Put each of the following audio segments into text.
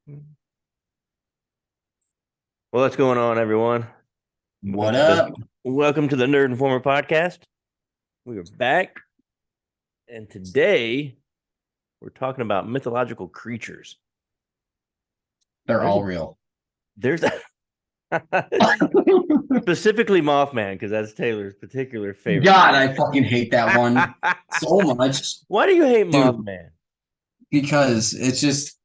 Well, what's going on, everyone? Welcome What to the up? welcome to the Nerd Informer podcast. We are back, and today we're talking about mythological creatures. They're There's a, all real. there's a specifically Mothman because that's Taylor's particular favorite. God, I fucking hate that one so much, Why do you hate dude, Mothman? because it's just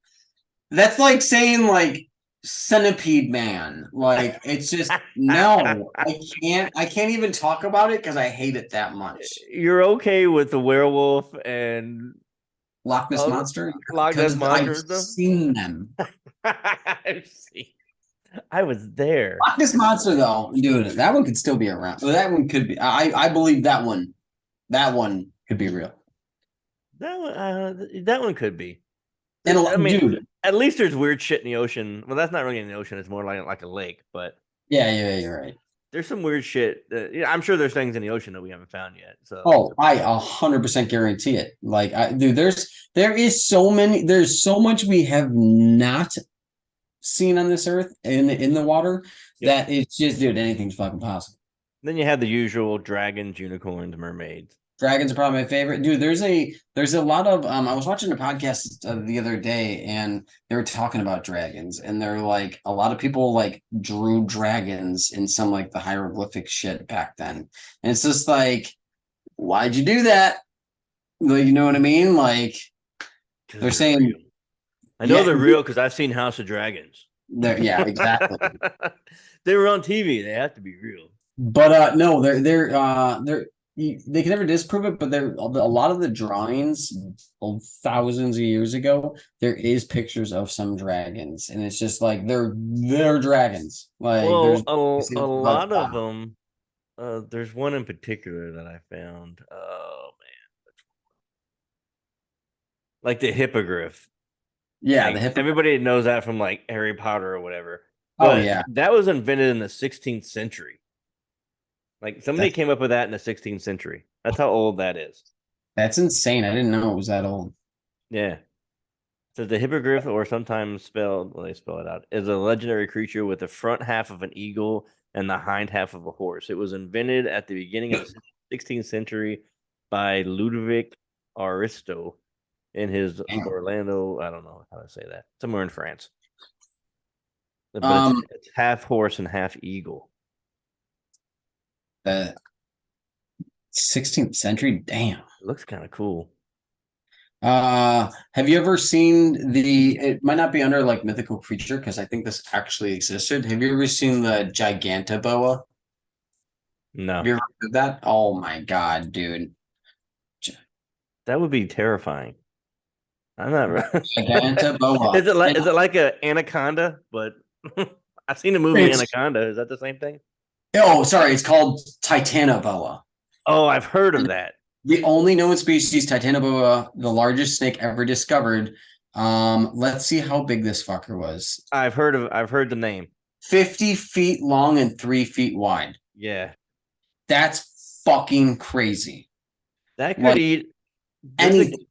that's like saying like Centipede Man. Like it's just no, I can't even talk about it because I hate it that much. You're okay with the werewolf and Loch Ness other Monster Loch Ness because monster I've and stuff. seen them. I've seen. I was there. Loch Ness Monster though, dude, that one could still be around. Well, that one could be. I believe that one. That one could be real. That one could be. And I mean, dude, at least there's weird shit in the ocean. Well, that's not really in the ocean. It's more like a lake. But yeah, you're right. there's some weird shit. Yeah, I'm sure there's things in the ocean that we haven't found yet. So Oh, I 100% guarantee it. Like, dude, there's so much we have not seen on this earth in the water yep. that it's just, dude, anything's fucking possible. Then you have the usual dragons, unicorns, mermaids. Dragons are probably my favorite, dude. There's a lot of I was watching a podcast the other day, and they were talking about dragons, and they're like a lot of people like drew dragons in some like the hieroglyphic shit back then, and it's just like, why'd you do that? Like, you know what I mean? Like Because they're they're real. saying, I know yeah, they're real because I've seen House of Dragons. yeah, exactly. They were on TV. They have to be real. But no, they can never disprove it. But they're a lot of the drawings, thousands of years ago. There is pictures of some dragons, and it's just like they're dragons. Like Well, there's a like lot of wow, them. There's one in particular that I found. Oh man, like the hippogriff. yeah, the Like hippo. everybody knows that from like Harry Potter or whatever. Oh But yeah, that was invented in the 16th century. Like somebody that's came up with that in the 16th century. That's how old that is. that's insane. I didn't know it was that old. Yeah. So the hippogriff, or sometimes spelled, well, they spell it out, is a legendary creature with the front half of an eagle and the hind half of a horse. It was invented at the beginning of the 16th century by Ludovic Aristo in his Damn. Orlando. I don't know how to say that. Somewhere in France. But Um, it's half horse and half eagle. the 16th century. Damn. It looks kind of cool. Have you ever seen it might not be under like mythical creature because I think this actually existed. Have you ever seen the Gigantoboa? Have No, you ever heard of that? Oh my God, dude. that would be terrifying. I'm not. Gigantoboa. Is it like a anaconda? But I've seen the movie It's Anaconda. Is that the same thing? oh, sorry, it's called Titanoboa. Oh, I've heard of that. The only known species, Titanoboa, the largest snake ever discovered. Let's see how big this fucker was. I've heard the name. 50 feet long and 3 feet wide. Yeah, That's fucking crazy. that could Like eat. There's a anything.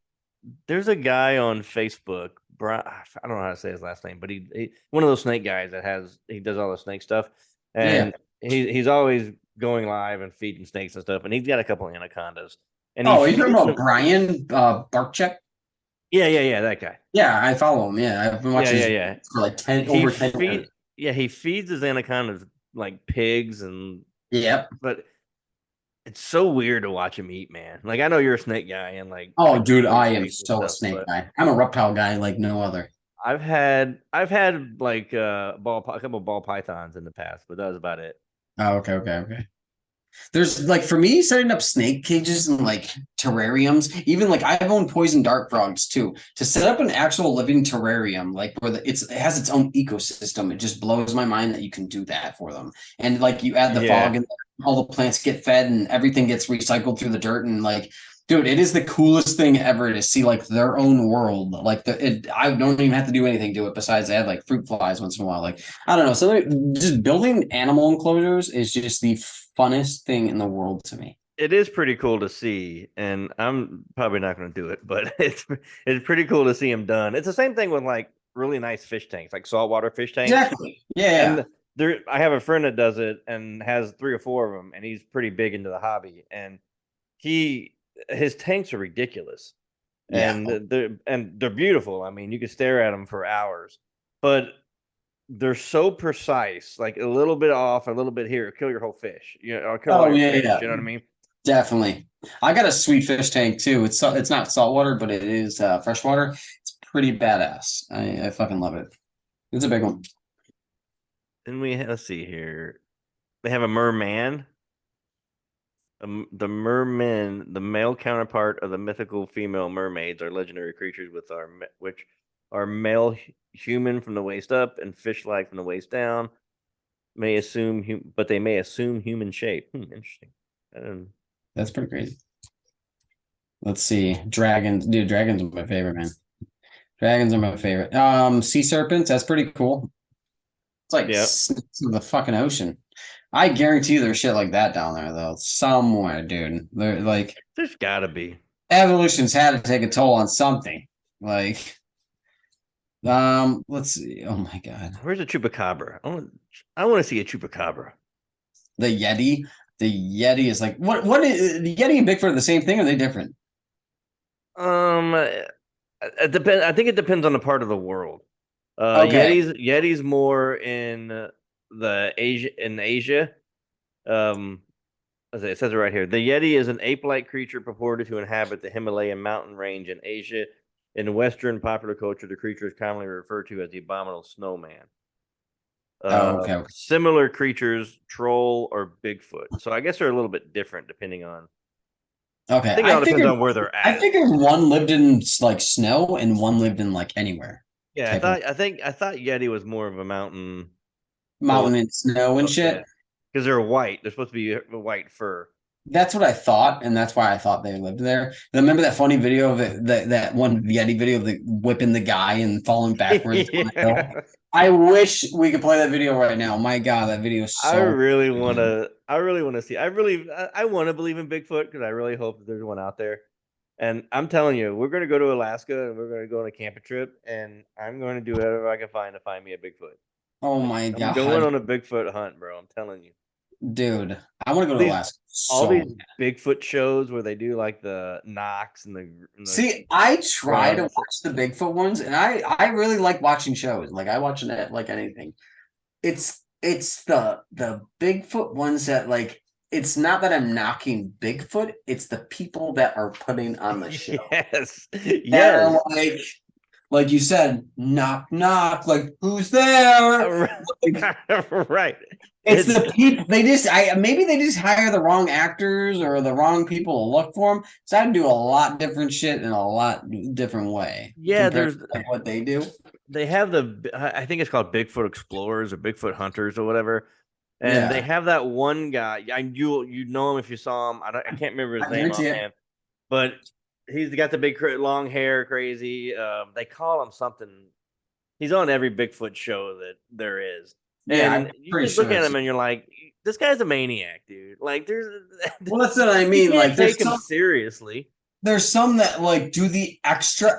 there's a guy on Facebook. I don't know how to say his last name, but he one of those snake guys that he does all the snake stuff, Yeah. and he's always going live and feeding snakes and stuff, and he's got a couple of anacondas, and he Oh, are you talking feeds about them. Brian Barkchuk? Yeah, that guy. Yeah, I follow him. Yeah, I've been watching his Yeah. for like 10 He over 10 years. feed Yeah, he feeds his anacondas like pigs and Yep. but it's so weird to watch him eat, man. Like I know you're a snake guy and like Oh, dude, weird I am snakes and so a stuff, snake but guy. I'm a reptile guy like no other. I've had like a couple ball pythons in the past, but that was about it. Oh, okay. There's like for me setting up snake cages and like terrariums, even like I've owned poison dart frogs too. To set up an actual living terrarium, like where it has its own ecosystem, it just blows my mind that you can do that for them. And like you add the Yeah. fog and all the plants get fed and everything gets recycled through the dirt and like dude, it is the coolest thing ever to see like their own world. Like I don't even have to do anything to it besides add like fruit flies once in a while. Like I don't know, something just building animal enclosures is just the funnest thing in the world to me. It is pretty cool to see, and I'm probably not going to do it, but it's pretty cool to see him done. It's the same thing with like really nice fish tanks, like saltwater fish tanks. Exactly. Yeah, yeah. And there, I have a friend that does it and has 3 or 4 of them, and he's pretty big into the hobby. And he his tanks are ridiculous, Yeah. and they're beautiful. I mean, you can stare at them for hours, but they're so precise. Like a little bit off, a little bit here, kill your whole fish. Or kill all Oh your yeah, fish. yeah. You know what I mean? Definitely. I got a sweet fish tank too. It's not saltwater, but it is freshwater. It's pretty badass. I fucking love it. It's a big one. Then let's see here. They have a merman. The mermen, the male counterpart of the mythical female mermaids, are legendary creatures which are male human from the waist up and fish-like from the waist down. But they may assume human shape. Interesting. Um, That's pretty crazy. Let's see. Dragons. Dude, dragons are my favorite, man. Dragons are my favorite. Sea serpents, that's pretty cool. It's like yeah, snakes of the fucking ocean. I guarantee there's shit like that down there though. Somewhere, dude. They're like there's gotta be. evolution's had to take a toll on something. Like, let's see. Oh my god. Where's a chupacabra? I want to see a chupacabra. The Yeti. The Yeti is like what is the Yeti and Bigfoot are the same thing or are they different? It depends. I think it depends on the part of the world. Okay. Yeti's more in Asia. Um, it says it right here. The Yeti is an ape-like creature purported to inhabit the Himalayan mountain range in Asia. In Western popular culture, the creature is commonly referred to as the abominable snowman. Oh, okay, okay. Similar creatures, troll or Bigfoot. So I guess they're a little bit different depending on. I Okay. think it all depends on where they're I at. figured one lived in like snow and one lived in like anywhere Yeah, type of I thought Yeti was more of a mountain mountain goat. and snow and Yeah, shit. because they're white. They're supposed to be white fur. That's what I thought, and that's why I thought they lived there. And remember that funny video of that one Yeti video of the whipping the guy and falling backwards on the hill? Yeah. I wish we could play that video right now. My God, that video is I so really want good. to. I really want to see. I want to believe in Bigfoot because I really hope that there's one out there. And I'm telling you, we're going to go to Alaska and we're going to go on a camping trip, and I'm going to do whatever I can find to find me a Bigfoot. Oh Like my I'm going God, on a Bigfoot hunt, bro. I'm telling you. dude. I want to All go to these Alaska all so these bad. Bigfoot shows where they do like the knocks and the See, I try to grunts. watch the Bigfoot ones, and I really like watching shows. Like I watch it like anything. It's the Bigfoot ones that like it's not that I'm knocking Bigfoot, it's the people that are putting on the show. Yes, That are yes. like you said, knock knock, like who's there? Right. Like, Right. it's It's the people they just I maybe they just hire the wrong actors or the wrong people to look for them. So I do a lot different shit in a lot different way yeah. compared There's to like what they do. they have I think it's called Bigfoot Explorers or Bigfoot Hunters or whatever, and they Yeah, have that one guy. You know him if you saw him. I can't remember his I name guarantee it. offhand, but he's got the big long hair, crazy. They call him something. He's on every Bigfoot show that there is, Yeah, I'm and you pretty just look sure at it's him and you're like, this guy's a maniac, dude. Like there's well, that's what I you mean. can't Like take him seriously. there's some that like do the extra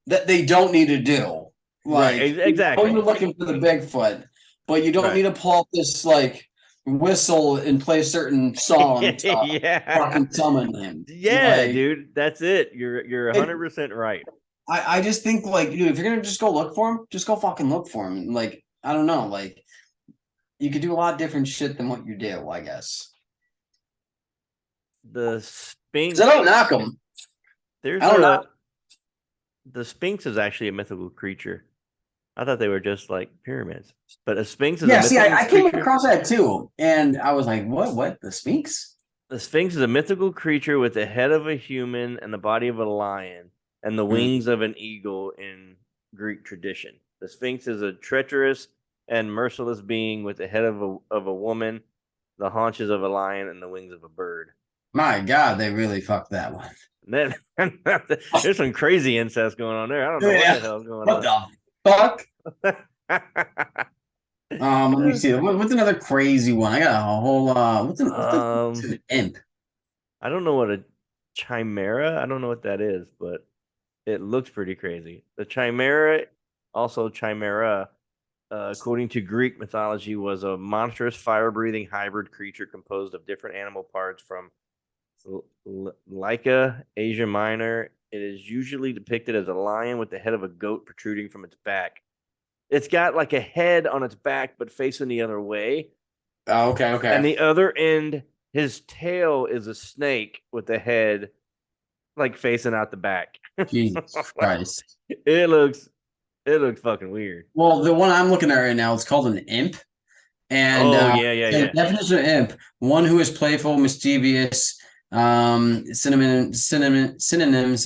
that they don't need to do. Right. Like you know Exactly. you're looking for the Bigfoot, but you don't Right. need to pull up this like whistle and play a certain song to Yeah. fucking summon him. Yeah, Like dude. That's it. You're it 100% right. I just think like dude, if you're gonna just go look for him, just go fucking look for him. Like, I don't know, like you could do a lot different shit than what you do, I guess. The 'Cause I Sphinx, don't knock him. I there's don't knock. a the Sphinx is actually a mythical creature. I thought they were just like pyramids, but a Sphinx is a Yeah, see, mythical I came creature. across that too, and I was like, "What? What? The Sphinx?" The Sphinx is a mythical creature with the head of a human and the body of a lion and the Hmm. wings of an eagle in Greek tradition. The Sphinx is a treacherous and merciless being with the head of a woman, the haunches of a lion, and the wings of a bird. My God, they really fucked that one. And then there's some crazy incest going on there. I don't know what Yeah. the hell's going What on. the fuck? Let me see. What's another crazy one? I got a whole. What's um, an imp? I don't know what a chimera. I don't know what that is, but it looks pretty crazy. The chimera. also chimera, according to Greek mythology, was a monstrous fire-breathing hybrid creature composed of different animal parts from Lyca, Asia Minor. It is usually depicted as a lion with the head of a goat protruding from its back. It's got like a head on its back, but facing the other way. Oh, okay, And okay. the other end, his tail is a snake with the head like facing out the back. Jesus Christ. it looks it looks fucking weird. Well, the one I'm looking at right now, it's called an imp. And Oh yeah, yeah, the yeah. definition of imp, one who is playful, mischievous. Synonyms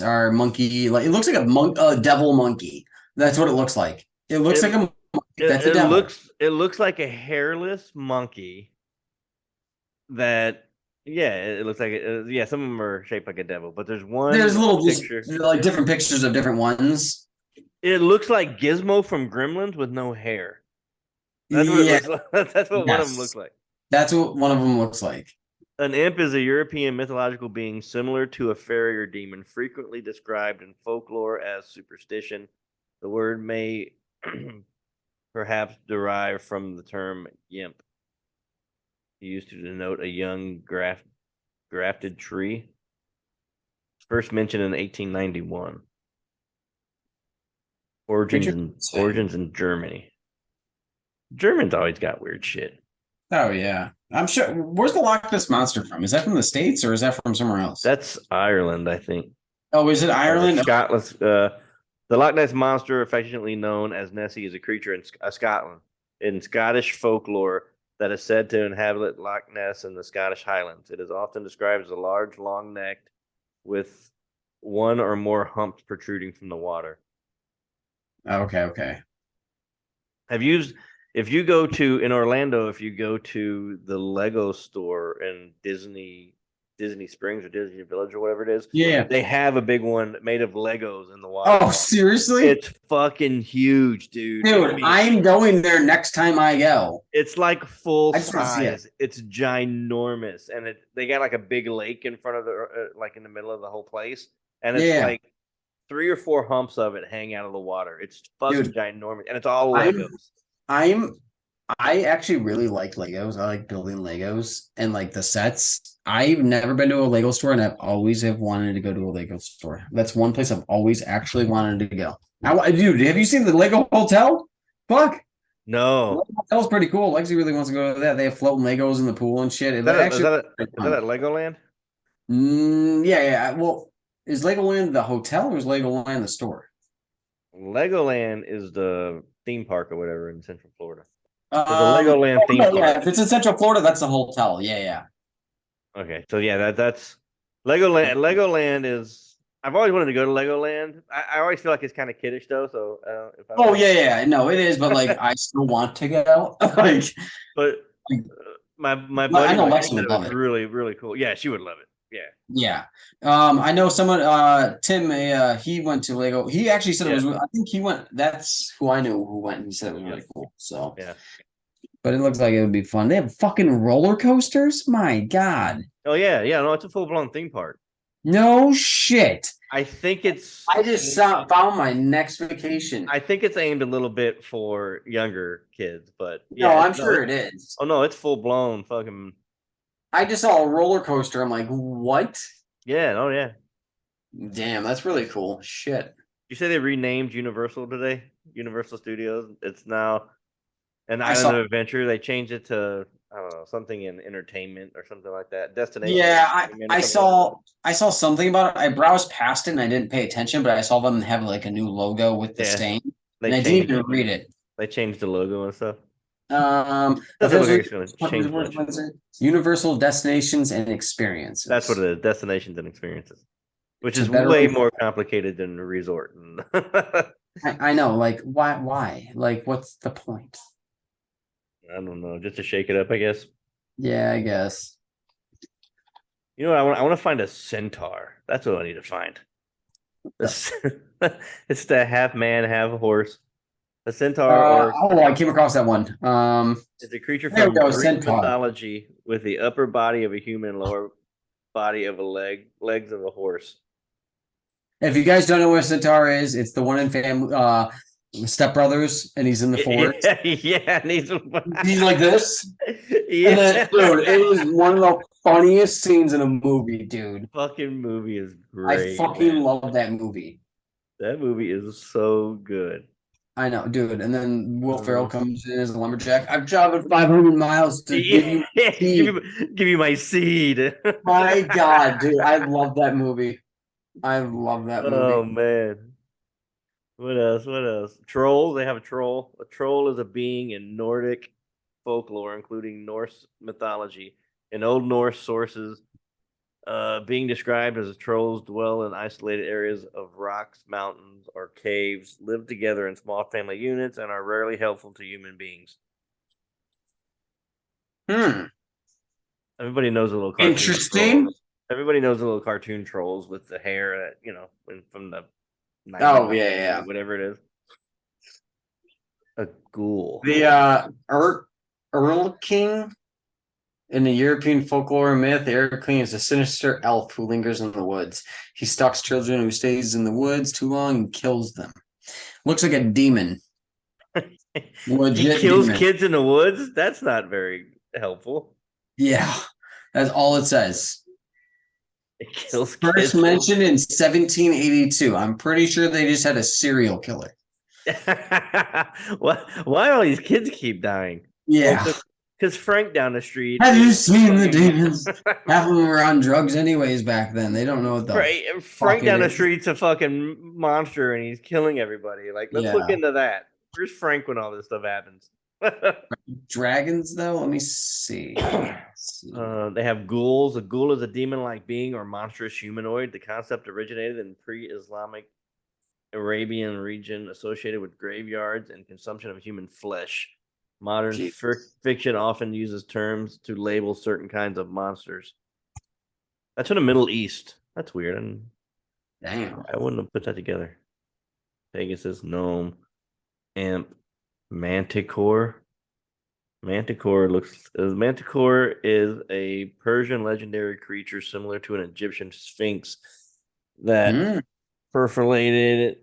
are monkey. Like it looks like a devil monkey. That's what it looks like. It looks like It a monkey. it, That's a it devil. looks like a hairless monkey that yeah, it looks like yeah, some of them are shaped like a devil, but there's There's one little just picture. like different pictures of different ones. It looks like Gizmo from Gremlins with no hair. That's what it Yeah, looks like. That's what one of them looks yes. like. That's what one of them looks like. An imp is a European mythological being similar to a fairy or demon, frequently described in folklore as superstition. The word may perhaps derive from the term yimp, used to denote a young grafted tree. First mentioned in 1891. Interesting. Origins in Germany. Germans always got weird shit. Oh yeah. I'm sure. Where's the Loch Ness monster from? Is that from the States or is that from somewhere else? That's Ireland, I think. Oh, is it Or Ireland? Scotland. The Loch Ness monster, affectionately known as Nessie, is a creature in Scotland. In Scottish folklore, that is said to inhabit Loch Ness in the Scottish Highlands. It is often described as a large, long necked with one or more humps protruding from the water. Oh, okay, okay. Have you, if you go to in Orlando, if you go to the Lego store in Disney Springs or Disney Village or whatever it is, Yeah. they have a big one made of Legos in the water Oh, park. seriously? It's fucking huge, dude. I Dude, mean, I'm going there next time I go. it's like full I just want to see it. size. It's ginormous, and they got like a big lake in front of the like in the middle of the whole place, and it's Yeah. like three or four humps of it hang out of the water. It's fucking Dude, ginormous, and it's all I'm Legos. I'm I actually really like Legos. I like building Legos and like the sets. I've never been to a Lego store and I've always have wanted to go to a Lego store. That's one place I've always actually wanted to go. Dude, have you seen the Lego Hotel? Fuck. The No, Lego Hotel's pretty cool. Lexi really wants to go to that. They have floating Legos in the pool and shit. is It that a, actually is that at Legoland? Yeah, yeah. Well, is Legoland the hotel or is Legoland the store? Legoland is the theme park or whatever in Central Florida. There's a Oh, Legoland theme yeah, yeah. park. If it's in Central Florida, that's the hotel. Yeah, yeah. Okay, so yeah, that's Legoland. Legoland is. I've always wanted to go to Legoland. I always feel like it's kind of kiddish though. So if I Oh, don't, yeah, yeah. No, it is, but like I still want to go. but Like, my I buddy know went. He Lexi said would it was love it. really cool. Yeah, she would love it. Yeah, Yeah. I know someone Tim he went to Lego. He actually said it yeah, was I think he went that's who I knew who went and he said it was yeah, really cool. So yeah. but it looks like it would be fun. They have fucking roller coasters? My God. Oh yeah, yeah. No, it's a full blown theme park. No shit. I think it's. I just found my next vacation. I think it's aimed a little bit for younger kids, but No, yeah, I'm no, sure it is. oh no, it's full blown fucking I just saw a roller coaster. I'm like, what? yeah, oh yeah. Damn, that's really cool. Shit. You say they renamed Universal today? Universal Studios. It's now an I Island saw of Adventure. They changed it to I don't know something in entertainment or something like that. Destination Yeah, Entertainment or something like that. I saw something about it. I browsed past it and I didn't pay attention, but I saw them have like a new logo with the Yeah, stain, they and I didn't changed even read it. they changed the logo and stuff. Doesn't look Officially like it's going to change much. Universal Destinations and That's what Experiences. it is. Destinations and experiences, which To is better way more complicated than a resort. I know, like why? Like, what's the point? I don't know, just to shake it up, I guess. Yeah, I guess. You know what? I want to find a centaur. That's what I need to find. This, it's the half man, half horse. A centaur or Oh, I came across that one. is a creature There we from go, Greek Centaur. mythology with the upper body of a human, lower body of a legs of a horse. If you guys don't know what a Centaur is, it's the one in family. Step Brothers, and he's in the forest. Yeah, yeah, and He's like this, and then yeah. dude, it is one of the funniest scenes in a movie, dude. Fucking movie is I great, fucking man. love that movie. That movie is so good. I know, dude. And then Will Ferrell Uh, comes in as a lumberjack. I've traveled 500 miles to give yeah, you seed. give you my seed. My God, dude, I love that movie. I love that Oh movie. man. What else? What else? Troll. They have a troll. A troll is a being in Nordic folklore, including Norse mythology. In Old Norse sources, being described as trolls dwell in isolated areas of rocks, mountains, or caves, live together in small family units, and are rarely helpful to human beings. Hmm. Everybody knows the little cartoon Interesting. trolls. Everybody knows the little cartoon trolls with the hair that from the '90s, Oh yeah, yeah. whatever it is. A ghoul. The Earl King in the European folklore and myth, the Earl King is a sinister elf who lingers in the woods. He stalks children who stays in the woods too long and kills them. Looks like a demon. He Legit kills demon. kids in the woods. That's not very helpful. Yeah. That's all it says. He kills First kids. mentioned in 1782. I'm pretty sure they just had a serial killer. Why all these kids keep dying? Oh, Yeah. because Frank down the street Have you is seen the fucking. demons? Half of them were on drugs anyways back then. They don't know what the fuck Frank it down the is. street's a fucking monster and he's killing everybody. Like, let's look Yeah. into that. Where's Frank when all this stuff happens? Dragons, though? Let me see. They have ghouls. A ghoul is a demon-like being or monstrous humanoid. The concept originated in pre-Islamic Arabian region associated with graveyards and consumption of human flesh. Modern fiction often uses terms to label certain kinds of monsters. That's in the Middle East. That's weird. And Damn. I wouldn't have put that together. Pegasus, gnome, imp, manticore. Manticore is a Persian legendary creature similar to an Egyptian sphinx that Hmm. proliferated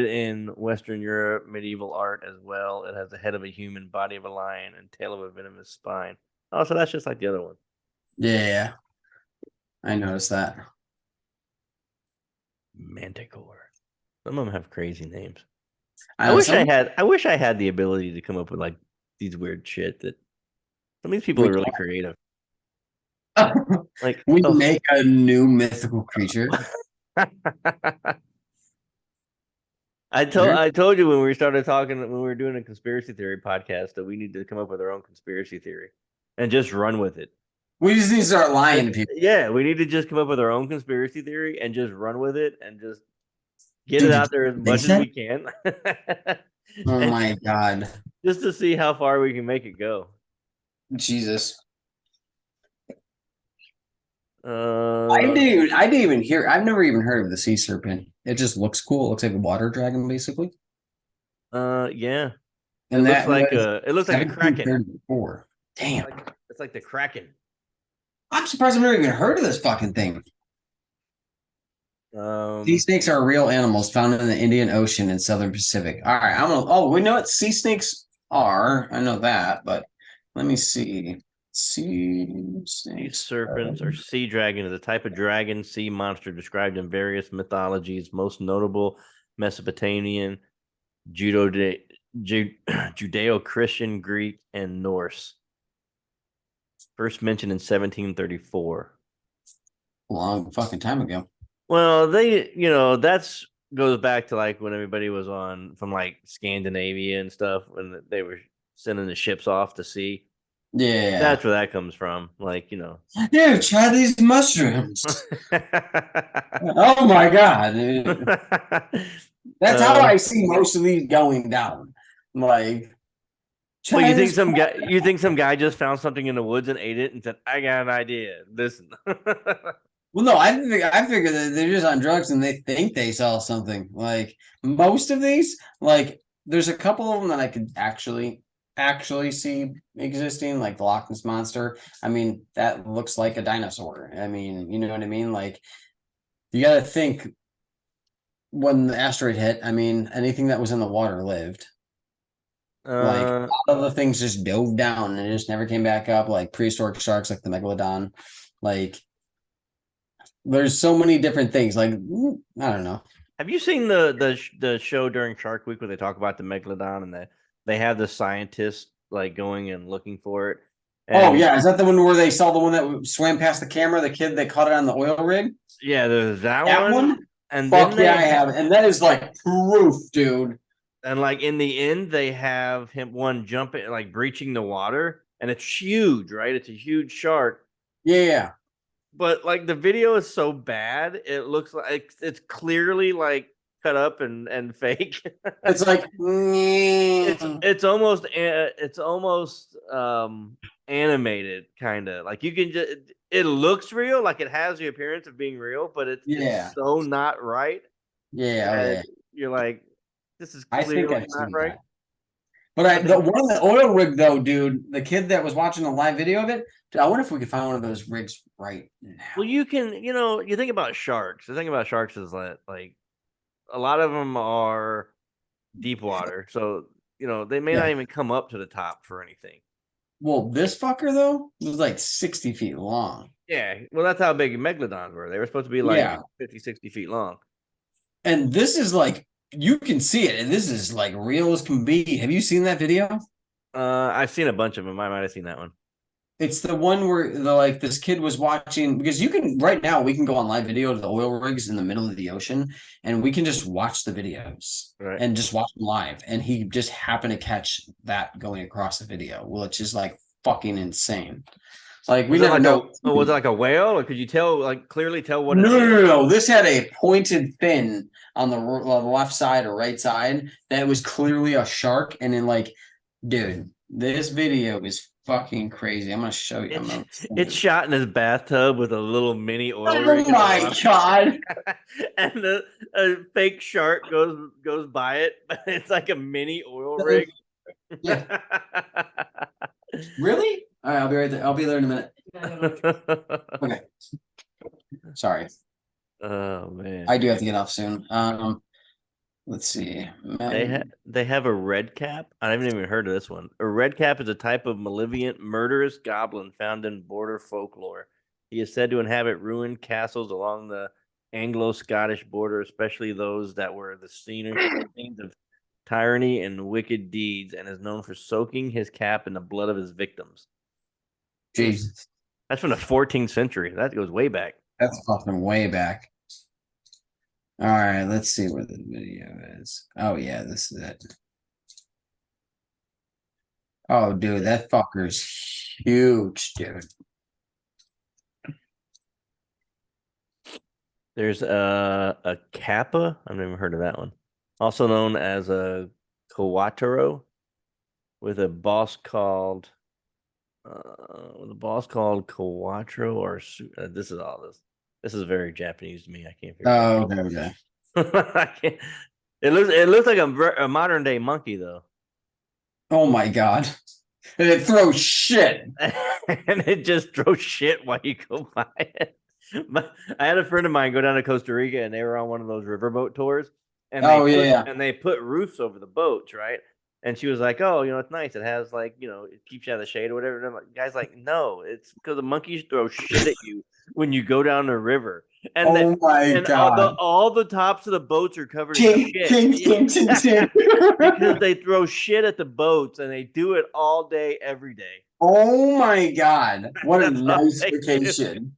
in Western Europe, medieval art as well. It has the head of a human, body of a lion, and tail of a venomous spine. Oh, so that's just like the other one. Yeah, I noticed that. Manticore. Some of them have crazy names. I know some I wish I had the ability to come up with like these weird shit that some of these people we are really creative. Like, we oh. make a new mythical creature. I told you when we started talking when we were doing a conspiracy theory podcast that we need to come up with our own conspiracy theory and just run with it. We just need to start lying to people. Yeah, we need to just come up with our own conspiracy theory and just run with it and just get it Dude, out there as you think much as so? we can. Oh And my God. just to see how far we can make it go. Jesus. Uh I didn't even hear. I've never even heard of the sea serpent. It just looks cool. It looks like a water dragon, basically. yeah. And that was It looks like a kraken. 1734. Damn. It's like the kraken. I'm surprised I've never even heard of this fucking thing. Sea Um snakes are real animals found in the Indian Ocean and Southern Pacific. All right, I'm gonna. Oh, we know what sea snakes are. I know that, but let me see. Sea Sea snakes. serpents or sea dragon is a type of dragon sea monster described in various mythologies, most notable Mesopotamian, Judo, Judeo Christian, Greek, and Norse. First mentioned in 1734. A long fucking time ago. Well, that's goes back to like when everybody was on from like Scandinavia and stuff when they were sending the ships off to sea. Yeah. That's where that comes from. Like, Dude, try these mushrooms. Oh my God. That's how uh, I see most of these going down. Like, Well, try this. you think some guy just found something in the woods and ate it and said, "I got an idea. Listen." Well, no, I figure that they're just on drugs and they think they saw something. Like most of these, like there's a couple of them that I could actually see existing, like the Loch Ness monster. I mean, that looks like a dinosaur. I mean, you know what I mean? Like you got to think when the asteroid hit, I mean, anything that was in the water lived. Like Uh, a lot of the things just dove down and it just never came back up. Like prehistoric sharks, like the megalodon. Like there's so many different things. Like I don't know. have you seen the show during Shark Week where they talk about the megalodon and they have the scientists like going and looking for it? Oh And yeah, is that the one where they saw the one that swam past the camera? The kid that caught it on the oil rig. yeah, there's that That one. one. And then Fuck yeah, I they have, and that is like proof, dude. and like in the end they have him one jumping like breaching the water and it's huge, right? It's a huge shark. Yeah, But like the video is so bad, it looks like it's clearly like cut up and fake. it's like It's almost animated kind of like you can just it looks real, like it has the appearance of being real, but it's yeah, so not right yeah, oh that yeah. you're like, this is I think clearly I've not seen right. that. But But the they one on the oil rig though, dude, the kid that was watching the live video of it, dude, I wonder if we could find one of those rigs right well, now. you can, you think about sharks. The thing about sharks is that like a lot of them are deep water, so they may not Yeah. even come up to the top for anything. Well, this fucker though was like 60 feet long. Yeah, well, that's how big megalodons were. They were supposed to be like Yeah. 50, 60 feet long. And this is like you can see it, and this is like real as can be. Have you seen that video? I've seen a bunch of them. I might have seen that one. It's the one where the like this kid was watching because you can right now we can go on live video to the oil rigs in the middle of the ocean and we can just watch the videos Right. and just watch them live. And he just happened to catch that going across the video, which is like fucking insane. Like we Was it never like know. a whale, or could you tell like clearly tell what it No, no, is? no, no. This had a pointed fin on the left side or right side that was clearly a shark. And then, like, dude, this video is fucking crazy. I'm gonna show you. I'm It's gonna send it's it. shot in his bathtub with a little mini oil rig Oh in the my bottom, god! and a fake shark goes by it, but it's like a mini oil rig. Yeah, really? All right, I'll be right there. I'll be there in a minute. Okay, sorry. Oh man. I do have to get off soon. Let's see. They have a red cap. I haven't even heard of this one. A red cap is a type of malevolent, murderous goblin found in border folklore. He is said to inhabit ruined castles along the Anglo-Scottish border, especially those that were the scenes of tyranny and wicked deeds, and is known for soaking his cap in the blood of his victims. Jesus, That's from the 14th century. That goes way back. that's fucking way back. All right, let's see where the video is. Oh yeah, this is it. Oh, dude, that fucker's huge, dude. There's a kappa. I've never heard of that one. Also known as a Kawataro, with a boss called Kawatro this is all this. This is very Japanese to me. I can't figure Oh, okay, okay. it out. I can't, it looks like a modern day monkey though, Oh my god. And it throws shit. and it just throws shit while you go by it. But I had a friend of mine go down to Costa Rica, and they were on one of those riverboat tours, and Oh yeah. they put roofs over the boats, right? And she was like, "Oh, it's nice. It has like, it keeps you out of the shade or whatever." And I'm like, guys, like, no, it's because the monkeys throw shit at you when you go down the river, and Oh my all god. the tops of the boats are covered in Ting, shit. ting, ting, ting, ting. Because they throw shit at the boats, and they do it all day, every day. Oh my god. What a That's all nice they do. vacation.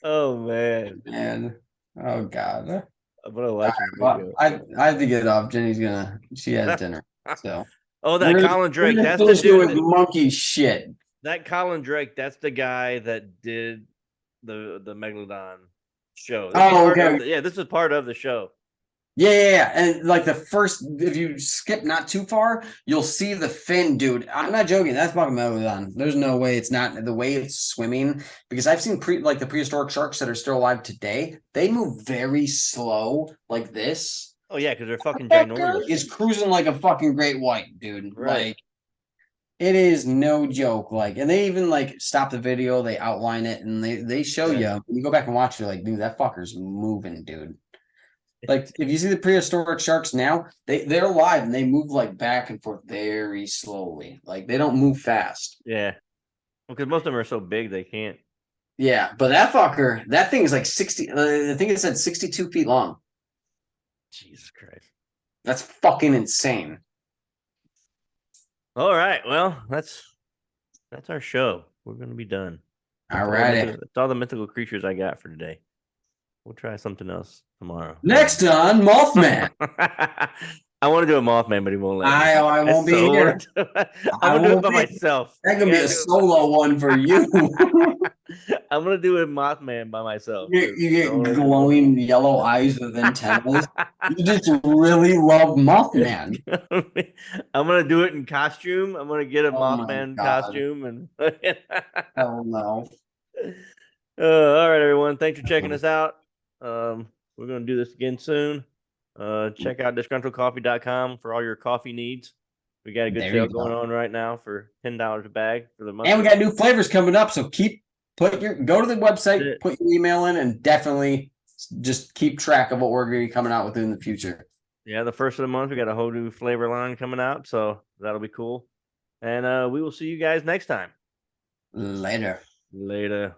Oh man, Man. Oh god. I'm gonna watch this Well, video. I have to get off. She has dinner. So Oh, that we're gonna, Colin we're Drake. gonna That's the finish it dude. with monkey shit. That Colin Drake. That's the guy that did the Megalodon show. This is Oh, part okay. of yeah. This is part of the show. Yeah, yeah, yeah. And like the first, if you skip not too far, you'll see the fin, dude. I'm not joking. That's fucking megalodon. There's no way it's not the way it's swimming because I've seen the prehistoric sharks that are still alive today. They move very slow like this. Oh yeah, because they're fucking That guy ginormous. is cruising like a fucking great white, dude. Right. Like it is no joke. Like, and they even like stop the video, they outline it, and they show Yeah. you. When you go back and watch it, like, dude, that fucker's moving, dude. Like if you see the prehistoric sharks now, they're alive and they move like back and forth very slowly. Like they don't move fast. Yeah, because most of them are so big they can't. Yeah, but that fucker, that thing is like 60. I think it said 62 feet long. Jesus Christ. That's fucking insane. All right, well, that's our show. We're gonna be done. All right. That's all the mythical creatures I got for today. We'll try something else tomorrow. Next on Mothman. I want to do a Mothman, but he won't let me. I I won't be so here. want to do it. I'm I gonna do it won't by be. myself. That I could be gotta a do it. solo one for you. I'm gonna do a Mothman by myself. You No get one else is gonna glowing yellow eyes with antennas. You just really love Mothman. I'm gonna do it in costume. I'm gonna get a Oh my Mothman god. costume and Hell no. all right, everyone. Thanks for checking us out. We're gonna do this again soon. Check out disgruntledcoffee.com for all your coffee needs. We got a good There sale you going go. on right now for $10 a bag for the month. And we got new flavors coming up. So go to the website, It. put your email in, and definitely just keep track of what we're going to be coming out with in the future. Yeah, the first of the month we got a whole new flavor line coming out, so that'll be cool. And we will see you guys next time. Later. Later.